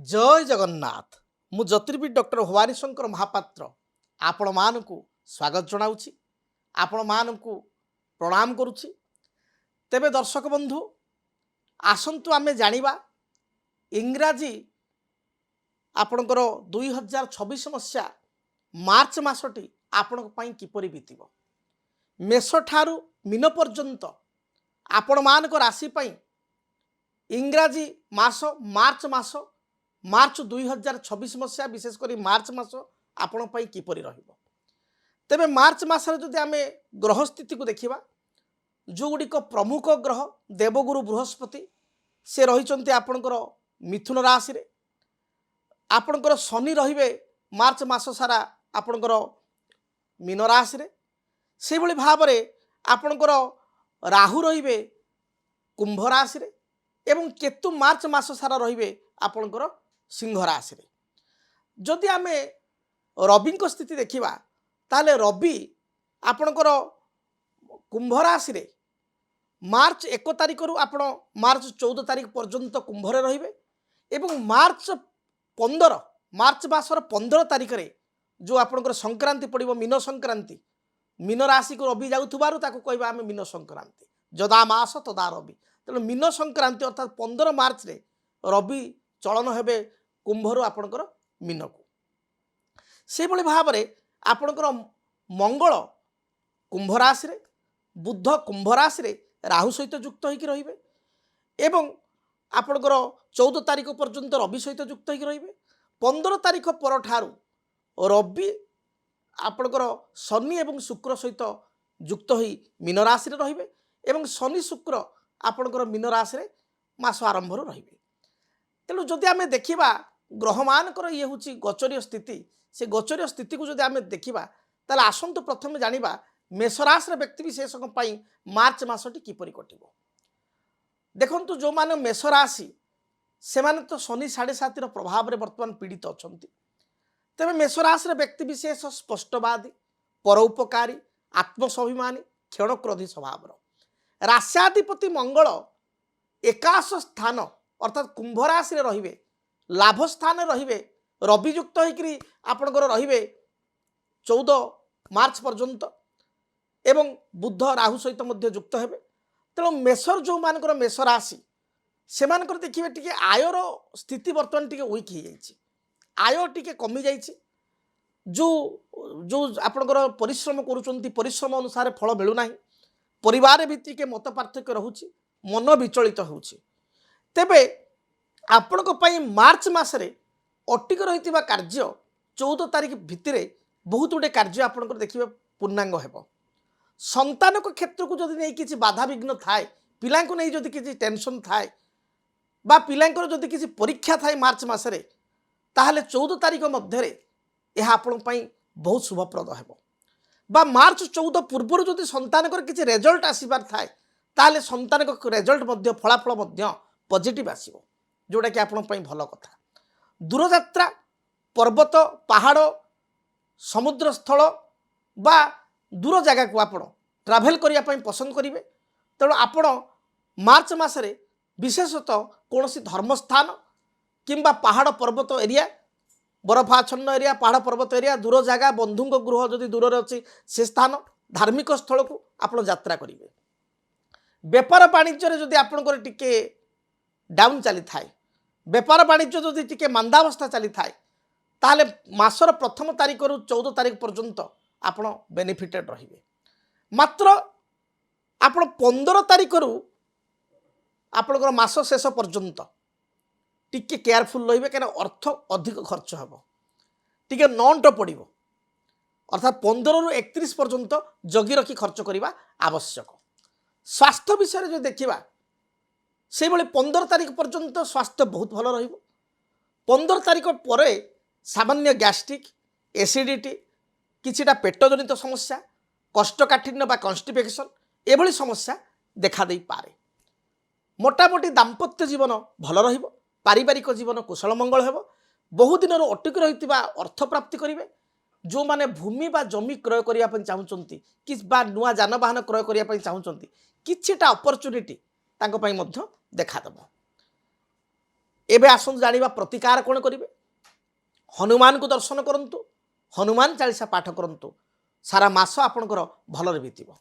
जय जगन्नाथ मु ज्योतिर्विद डॉक्टर भवानी शंकर महापात्र आपण मानकु स्वागत जनाऊँगी आपण मानकु प्रणाम करुछि। तेबे दर्शक बंधु आसंतु आमे जानिबा इंग्राजी आपणकर 2026 मसीहा मार्च मासटी आपण पई किपरि बीतिबो। मेष ठारू मीन पर्यंत आपण मानक राशि पई इंग्राजी मास मार्च 2026 मसीहा विशेषकर मार्च मास आपण पई किपरि रहिबो। तेबे मार्च मासरे जदि आमे ग्रह स्थिति को देखिबा जो गुड़िक प्रमुख ग्रह देवगुरु बृहस्पति से रही आपणकर मिथुन राशि रे। आपणकर शनि रहिबे मार्च मास सारा आपणकर मीन राशि रे। से भली भाबरे आपणकर राहु रहिबे कुंभ राशि रे एवं केतु मार्च मास सारा रहिबे आपणकर सिंह राशि रे। जदि आमे रवि को स्थिति देखिबा ताले रवि आपणकर कुंभ राशि रे मार्च 1 तारिख रु आपण मार्च 14 तारिख पर्यंत कुंभ रे रहिबे एवं मार्च मासर 15 तारिख रे जो आपणकर संक्रांति पड़िबो मीन संक्रांति। मीन राशि को रवि जाउथबारु ताको कहबा आमे मीन संक्रांति जदा मास तदा रवि। तेणु मीन संक्रांति अर्थात 15 मार्च रे रवि चलन हेबे कुंभरु आपणकर मीन को। से भली भाबरे आपणकर मंगल कुंभ राशि रे बुध कुंभ राशि रे राहु सहित युक्त होइकी रहिबे एवं आपणकर 14 तारिख पर्यंत रवि सहित युक्त होइकी रहिबे। 15 तारिख पर ठारू रवि आपणकर शनि एवं शुक्र सहित युक्त होई मीन राशि रे रहिबे एवं शनि शुक्र आपणकर मीन राशि रे मास आरंभ रो रहिबे। तेणु जदि आमे देखिबा ग्रह मानकर ये होची गोचरीय स्थिति से गोचरीय स्थिति को जदि आमे देखिबा ताले आसंतु प्रथमे जानिबा मेष राशि व्यक्ति विशेषक पई मार्च मासटी किपरि कटिबो। देखंतु जो माने मेष राशि से माने तो शनि 7.5 रो प्रभाव रे वर्तमान पीड़ित अछंती। तबे मेष राशि व्यक्ति विशेष स्पष्टवादी परोपकारी आत्मस्वाभिमानी क्षणक्रोधी स्वभाव राश्याधिपति मंगल एकादश स्थान अर्थात कुंभ राशि रे रहिबे लाभ स्थान रहिबे रवि युक्त होइकरी आपणकर रहिबे 14 मार्च पर्यंत एवं बुध राहु सहित मध्य युक्त हेबे। तेणु मेषर जो मानकर मेष राशि से मानकर देखिबे टिके आयर स्थिति वर्तमान टिके वीक हो जाइछि। आय टिके कमी जाइछि। जो जो आपणकर परिश्रम करूचंती परिश्रम अनुसार फल मिलू नाही। परिवार भित्ति के मत पार्थक्य रहुछि मन विचलित होउछि। तेबे आपणक पई मार्च मासरे अटिक रहितिबा कार्य 14 तारिख भितरे बहुत गुडे कार्य आपणकर देखिबे पूर्णांग हेबो। संतान को क्षेत्र को जदि नहीं किसी बाधा विघ्न थाए पिला को नहीं जदि किसी टेंशन थाए बा पिलांकर जदि किसी परीक्षा थाए मार्च मासरे ताहले 14 तारिख मध्यरे यह आपण पई बहुत शुभप्रद हेबो। बा मार्च 14 पूर्व जदि संतान को किसी रिजल्ट आसीबार थाए ताहले संतान को रिजल्ट मध्य फलाफल मध्य पॉजिटिव आसीबो जोटा कि आपण पई भलो कथा। दूर यात्रा पर्वत पहाड़ समुद्र स्थल बा दूर जगह को आपण ट्रैवल करिया पई पसंद करिवे। तेणु आपण मार्च मासरे विशेषतः कौन धर्मस्थान किंबा पहाड़ पर्वत एरिया बरफाच्छन्न एरिया पहाड़ पर्वत एरिया दूर जगह बंधु गृह जदि दूर अच्छी से स्थान धार्मिक स्थल को आपण यात्रा करेंगे। बेपार वाणिज्य जदि आपंकर टिके डाउन चली थाए बेपार वाणिज्य जदि टिके मांदावस्था चली थाए ताहले मासर प्रथम तारिख रु 14 तारिख पर्यंत आपण बेनिफिटेड रहिबे। मात्र आपण 15 तारिख रु आपणकर मास शेष पर्यंत टिके केयरफुल रहिबे कना अर्थ अधिक खर्च हेबो टिके नंट पड़िबो अर्थात 15 रु 31 पर्यंत जगी रखी खर्च करिबा आवश्यक। स्वास्थ्य विषय जो देखिबा से भली 15 तारिख पर्यंत स्वास्थ्य बहुत भल रहिबो। 15 तारिख परे सामान्य गैस्ट्रिक एसिडिटी किछिटा पेट जनित समस्या कोष्ठकाठिन्य बा कन्स्टिपेशन एभली समस्या देखा दे पारे। मोटामोटी दाम्पत्य जीवन भल रहिबो पारिवारिक जीवन कुशल मंगल हेबो। बहु दिन अटक रही अर्थ प्राप्ति करेंगे। जो माने भूमि बा जमी क्रय करने चाहूँगी कि नुआ जानवाहन क्रय करने चाहूँगी किछिटा अपरचुनिटी देखा देव। एबे आसନ୍ତୁ जानिबा प्रतिकार कोण करिवे। हनुमान को दर्शन करंतु, हनुमान चालीसा पाठ करंतु, सारा मास आपणकर भलरे बीतिबो।